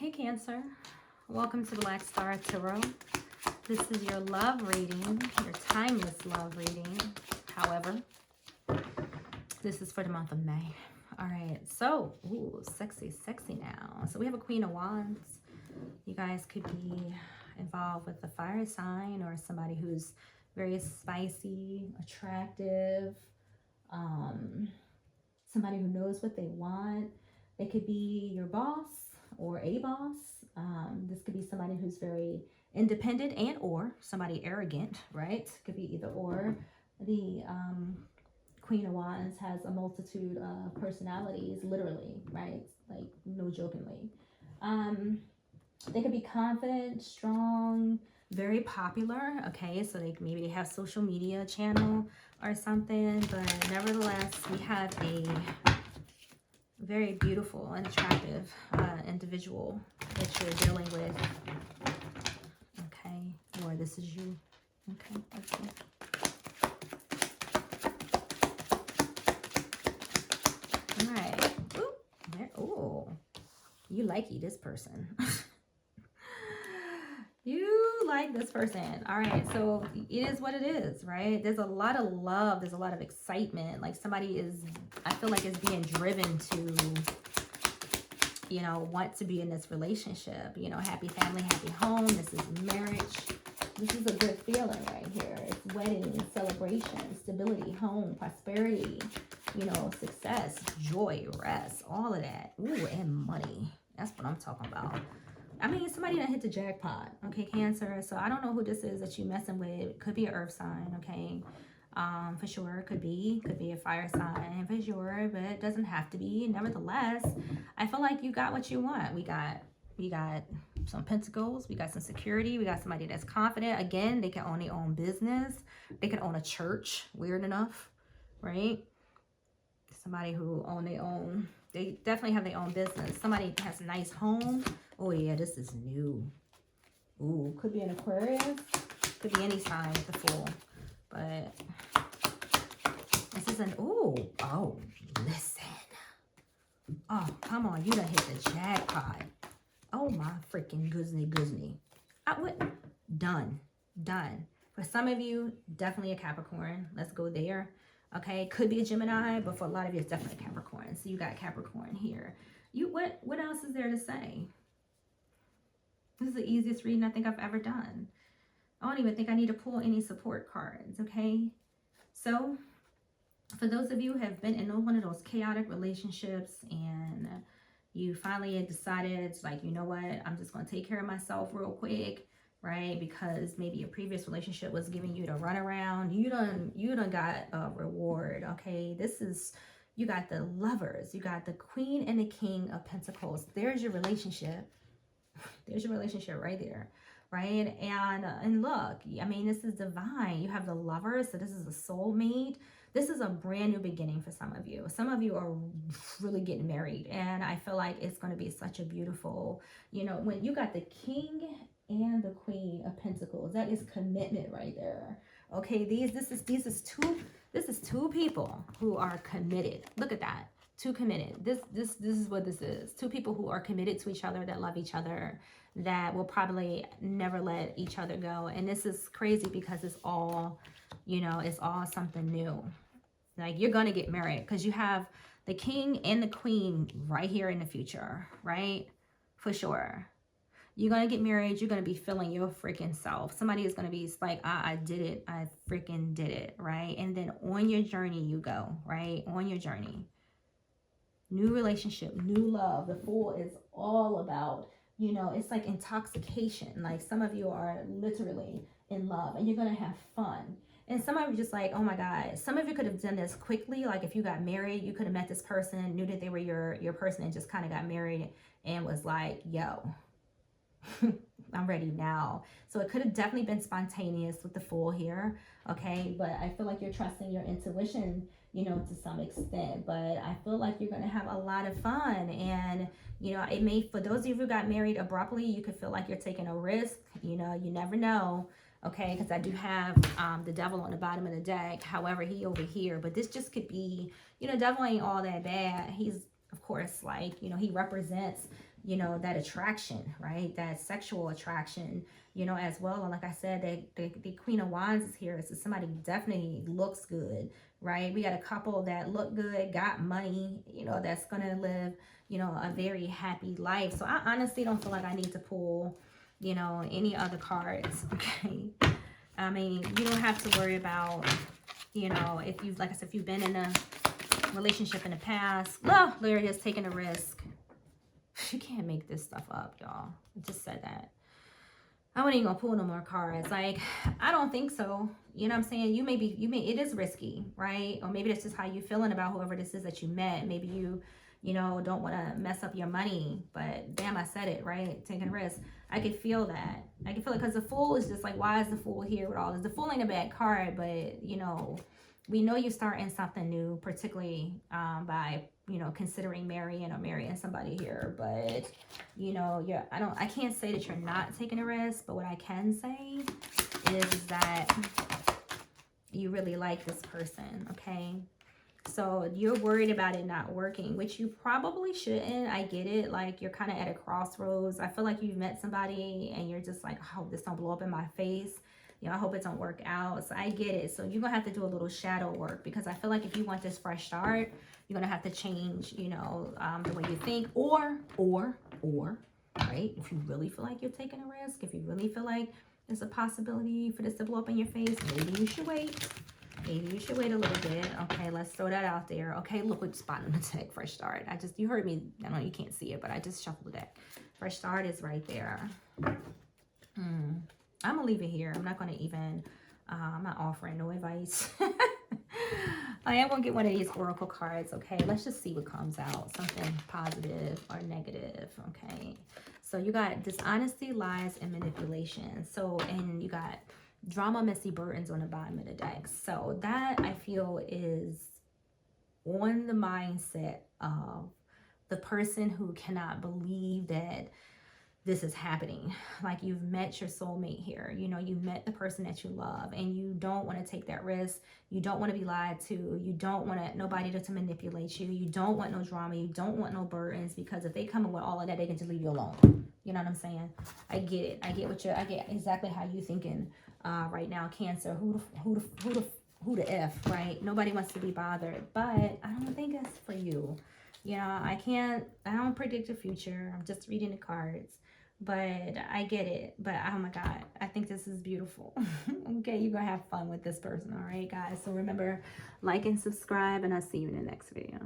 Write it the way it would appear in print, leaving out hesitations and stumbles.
Hey Cancer, welcome to Black Star Tarot. This is your love reading, your timeless love reading. However, this is for the month of May. All right, so, ooh, sexy now. So we have a Queen of Wands. You guys could be involved with a fire sign or somebody who's very spicy, attractive, somebody who knows what they want. They could be your boss or a boss. This could be somebody who's very independent and or somebody arrogant, right? Could be either or. The Queen of Wands has a multitude of personalities, literally, right? Like, no jokingly. They could be confident, strong, very popular, okay? So maybe they have social media channel or something, but nevertheless, we have a very beautiful and attractive individual that you're dealing with, okay? Or this is you, okay? Let's see. All right. Ooh, there. Ooh, you like this person. You like this person. All right, so it is what it is, right? There's a lot of love. There's a lot of excitement. Like somebody is, I feel like, is being driven to, you know, want to be in this relationship. You know, happy family, happy home. This is marriage. This is a good feeling right here. It's wedding, celebration, stability, home, prosperity, you know, success, joy, rest, all of that. Ooh, and money. That's what I'm talking about. I mean, somebody that hit the jackpot, okay, Cancer. So I don't know who this is that you messing with. Could be an earth sign, okay, for sure. Could be a fire sign, for sure, but it doesn't have to be. Nevertheless, I feel like you got what you want. We got some pentacles. We got some security. We got somebody that's confident. Again, they can own their own business. They can own a church. Weird enough, right? Somebody who own their own. They definitely have their own business. Somebody has a nice home. Oh yeah, this is new. Ooh, could be an Aquarius. Could be any sign, the Fool. But this is an, ooh, oh, listen. Oh, come on, you done hit the jackpot. Oh my freaking goozney. Done. For some of you, definitely a Capricorn. Let's go there. Okay, could be a Gemini, but for a lot of you, it's definitely a Capricorn. So you got Capricorn here. What else is there to say? This is the easiest reading I think I've ever done. I don't even think I need to pull any support cards, okay? So, for those of you who have been in one of those chaotic relationships and you finally decided, like, you know what, I'm just going to take care of myself real quick, right? Because maybe your previous relationship was giving you the runaround. You done got a reward, okay? You got the Lovers. You got the Queen and the King of Pentacles. There's your relationship. There's your relationship right there, right? And look, I mean, this is divine. You have the Lovers, so this is a soulmate. This is a brand new beginning for some of you. Some of you are really getting married, and I feel like it's going to be such a beautiful, you know, when you got the King and the Queen of Pentacles, that is commitment right there. Okay, this is two people who are committed. Look at that. Two committed. This is what this is. Two people who are committed to each other, that love each other, that will probably never let each other go. And this is crazy because it's all, you know, it's all something new. Like, you're gonna get married because you have the King and the Queen right here in the future, right? For sure. You're going to get married. You're going to be feeling your freaking self. Somebody is going to be like, I did it. I freaking did it, right? And then on your journey you go, right? On your journey. New relationship, new love. The Fool is all about, you know, it's like intoxication. Like, some of you are literally in love and you're going to have fun. And some of you just like, oh my God. Some of you could have done this quickly. Like, if you got married, you could have met this person, knew that they were your person, and just kind of got married and was like, yo, I'm ready now. So it could have definitely been spontaneous with the Fool here, okay? But I feel like you're trusting your intuition, you know, to some extent. But I feel like you're going to have a lot of fun. And, you know, it may, for those of you who got married abruptly, you could feel like you're taking a risk. You know, you never know, okay? Because I do have the Devil on the bottom of the deck. However, he over here. But this just could be, you know, Devil ain't all that bad. He's, of course, like, you know, he represents you know, that attraction, right? That sexual attraction, you know, as well. And like I said, the Queen of Wands is here. So somebody definitely looks good, right? We got a couple that look good, got money, you know, that's going to live, you know, a very happy life. So I honestly don't feel like I need to pull, you know, any other cards, okay? I mean, you don't have to worry about, you know, if you've, like I said, if you've been in a relationship in the past, well, Larry has taken a risk. You can't make this stuff up, y'all. I just said that. I wasn't even gonna pull no more cards. Like, I don't think so. You know what I'm saying? It is risky, right? Or maybe that's just how you feeling about whoever this is that you met. Maybe you know, don't want to mess up your money. But damn, I said it, right? Taking a risk. I could feel that. I can feel it because the Fool is just like, why is the Fool here with all this? The Fool ain't a bad card, but, you know, we know you're starting something new, particularly by, you know, considering marrying or marrying somebody here. But, you know, I can't say that you're not taking a risk, but what I can say is that you really like this person, okay? So you're worried about it not working, which you probably shouldn't. I get it. Like, you're kind of at a crossroads. I feel like you've met somebody and you're just like, I hope this don't blow up in my face. You know, I hope it don't work out. So I get it. So you're going to have to do a little shadow work, because I feel like if you want this fresh start, you're going to have to change, you know, the way you think, or, right? If you really feel like you're taking a risk, if you really feel like there's a possibility for this to blow up in your face, maybe you should wait. Maybe you should wait a little bit. Okay, let's throw that out there. Okay, look what spot on the deck. Fresh start. You heard me. I know you can't see it, but I just shuffled the deck. Fresh start is right there. I'm going to leave it here. I'm not going to even, I'm not offering no advice. I am going to get one of these oracle cards. Okay, let's just see what comes out. Something positive or negative. Okay, so you got dishonesty, lies, and manipulation. So, and you got drama, messy burdens on the bottom of the deck. So that, I feel, is on the mindset of the person who cannot believe that this is happening. Like, you've met your soulmate here. You know, you met the person that you love, and you don't want to take that risk. You don't want to be lied to. You don't want nobody to manipulate you. You don't want no drama. You don't want no burdens, because if they come in with all of that, they can just leave you alone. You know what I'm saying? I get it. I get exactly how you thinking right now, Cancer. Who the F, right? Nobody wants to be bothered, but I don't think it's for you. You know, I don't predict the future. I'm just reading the cards. But I get it. But oh my God, I think this is beautiful. Okay, you're going to have fun with this person. All right, guys. So remember, like and subscribe, and I'll see you in the next video.